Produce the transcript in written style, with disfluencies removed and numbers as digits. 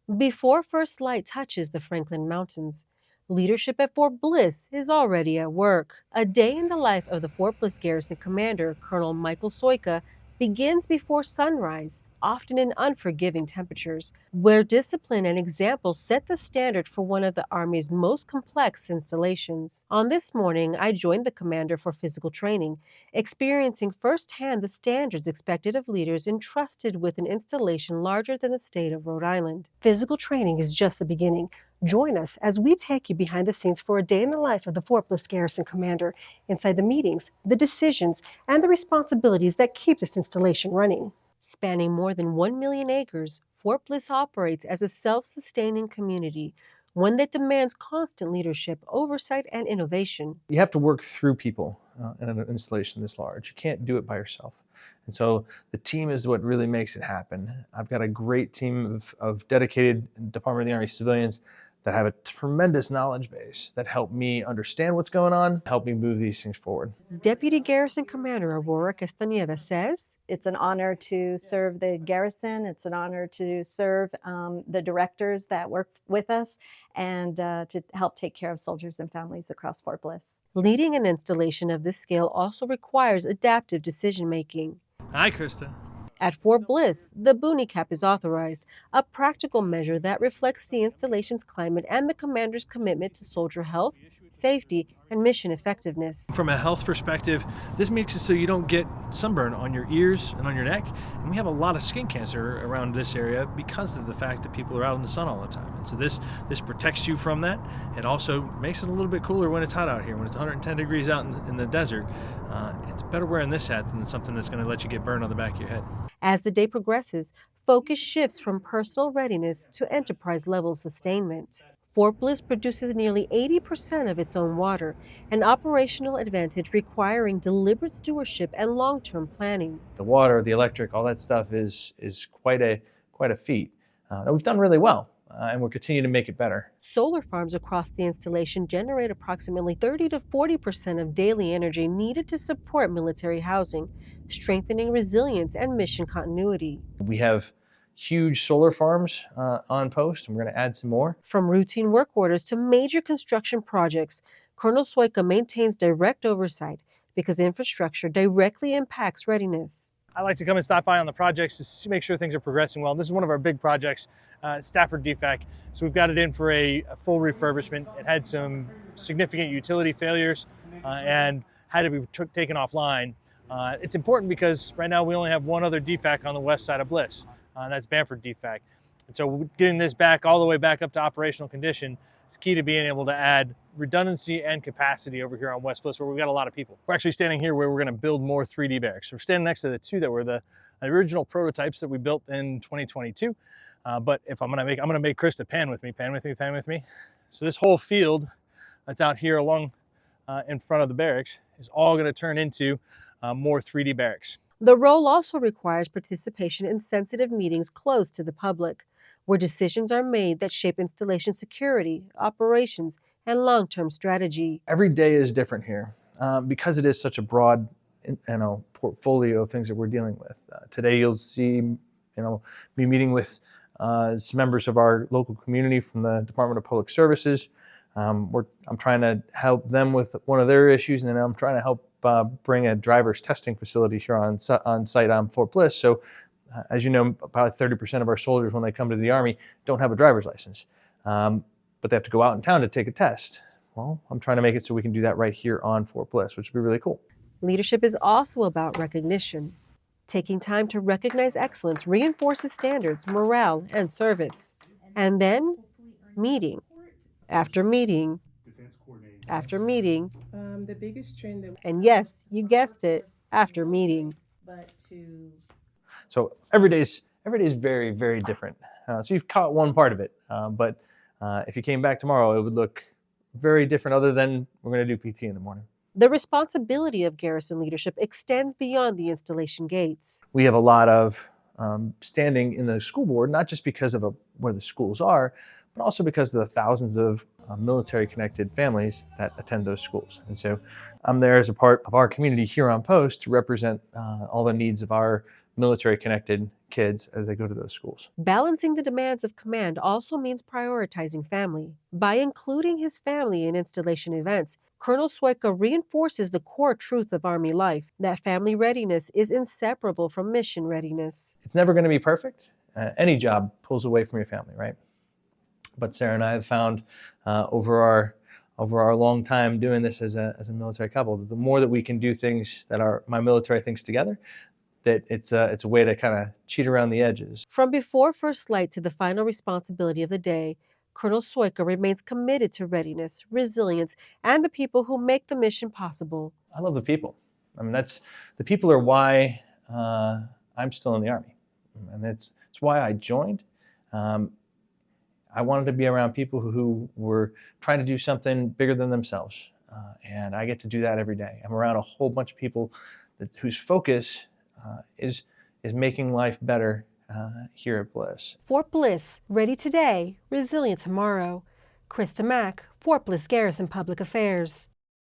Before first light touches the Franklin Mountains, leadership at Fort Bliss is already at work. A day in the life of the Fort Bliss Garrison Commander, Colonel Michael Soyka, begins before sunrise, often in unforgiving temperatures, where discipline and example set the standard for one of the Army's most complex installations. On this morning, I joined the commander for physical training, experiencing firsthand the standards expected of leaders entrusted with an installation larger than the state of Rhode Island. Physical training is just the beginning. Join us as we take you behind the scenes for a day in the life of the Fort Bliss Garrison Commander, inside the meetings, the decisions, and the responsibilities that keep this installation running. Spanning more than 1 million acres, Fort Bliss operates as a self-sustaining community, one that demands constant leadership, oversight, and innovation. You have to work through people in an installation this large. You can't do it by yourself. And so the team is what really makes it happen. I've got a great team of dedicated Department of the Army civilians that have a tremendous knowledge base that help me understand what's going on, help me move these things forward. Deputy Garrison Commander Aurora Castañeda says, "It's an honor to serve the garrison. It's an honor to serve the directors that work with us and to help take care of soldiers and families across Fort Bliss." leading an installation of this scale also requires adaptive decision-making. Hi, Krista. At Fort Bliss, the boonie cap is authorized, a practical measure that reflects the installation's climate and the commander's commitment to soldier health, safety, and mission effectiveness. From a health perspective, this makes it so you don't get sunburn on your ears and on your neck. And we have a lot of skin cancer around this area because of the fact that people are out in the sun all the time. And so this protects you from that. It also makes it a little bit cooler when it's hot out here. When it's 110 degrees out in the desert, it's better wearing this hat than something that's going to let you get burned on the back of your head. As the day progresses, focus shifts from personal readiness to enterprise-level sustainment. Fort Bliss produces nearly 80% of its own water, an operational advantage requiring deliberate stewardship and long-term planning. The water, the electric, all that stuff is quite a feat. We've done really well, and we'll continue to make it better. Solar farms across the installation generate approximately 30 to 40% of daily energy needed to support military housing, strengthening resilience and mission continuity. We have huge solar farms on post, and we're going to add some more. From routine work orders to major construction projects, Colonel Soyka maintains direct oversight because infrastructure directly impacts readiness. I like to come and stop by on the projects to make sure things are progressing well. This is one of our big projects, Stafford DFAC. So we've got it in for a full refurbishment. It had some significant utility failures and had to be taken offline. It's important because right now we only have one other DFAC on the west side of Bliss, and that's Bamford DFAC. And so getting this back all the way back up to operational condition is key to being able to add redundancy and capacity over here on West Bliss, where we've got a lot of people. We're actually standing here where we're going to build more 3D barracks. We're standing next to the two that were the original prototypes that we built in 2022. But if I'm going to make Krista pan with me. So this whole field that's out here along in front of the barracks is all going to turn into more 3D barracks. The role also requires participation in sensitive meetings close to the public, where decisions are made that shape installation security, operations, and long-term strategy. Every day is different here because it is such a broad portfolio of things that we're dealing with. Today you'll see me meeting with some members of our local community from the Department of Public Services. I'm trying to help them with one of their issues, and then I'm trying to help bring a driver's testing facility here on site on Fort Bliss. So as you know, about 30% of our soldiers when they come to the Army don't have a driver's license, but they have to go out in town to take a test. Well, I'm trying to make it so we can do that right here on Fort Bliss, which would be really cool. Leadership is also about recognition. Taking time to recognize excellence reinforces standards, morale, and service. And then, meeting after meeting after meeting, the biggest trend that, and yes, you guessed it, after meeting. So every day is very, very different. So you've caught one part of it, but if you came back tomorrow, it would look very different, other than we're going to do PT in the morning. The responsibility of garrison leadership extends beyond the installation gates. We have a lot of standing in the school board, not just because of where the schools are, but also because of the thousands of military-connected families that attend those schools. And so I'm there as a part of our community here on post to represent all the needs of our military-connected kids as they go to those schools. Balancing the demands of command also means prioritizing family. By including his family in installation events, Colonel Soyka reinforces the core truth of Army life, that family readiness is inseparable from mission readiness. It's never going to be perfect. Any job pulls away from your family, right? But Sarah and I have found over our long time doing this as a military couple, the more that we can do things that are my military things together, that it's a way to kind of cheat around the edges. From before first light to the final responsibility of the day, Colonel Soyka remains committed to readiness, resilience, and the people who make the mission possible. I love the people. I mean, the people are why I'm still in the Army, and it's why I joined. I wanted to be around people who were trying to do something bigger than themselves, and I get to do that every day. I'm around a whole bunch of people whose focus is making life better here at Bliss. Fort Bliss, ready today, resilient tomorrow. Krista Mack, Fort Bliss Garrison Public Affairs.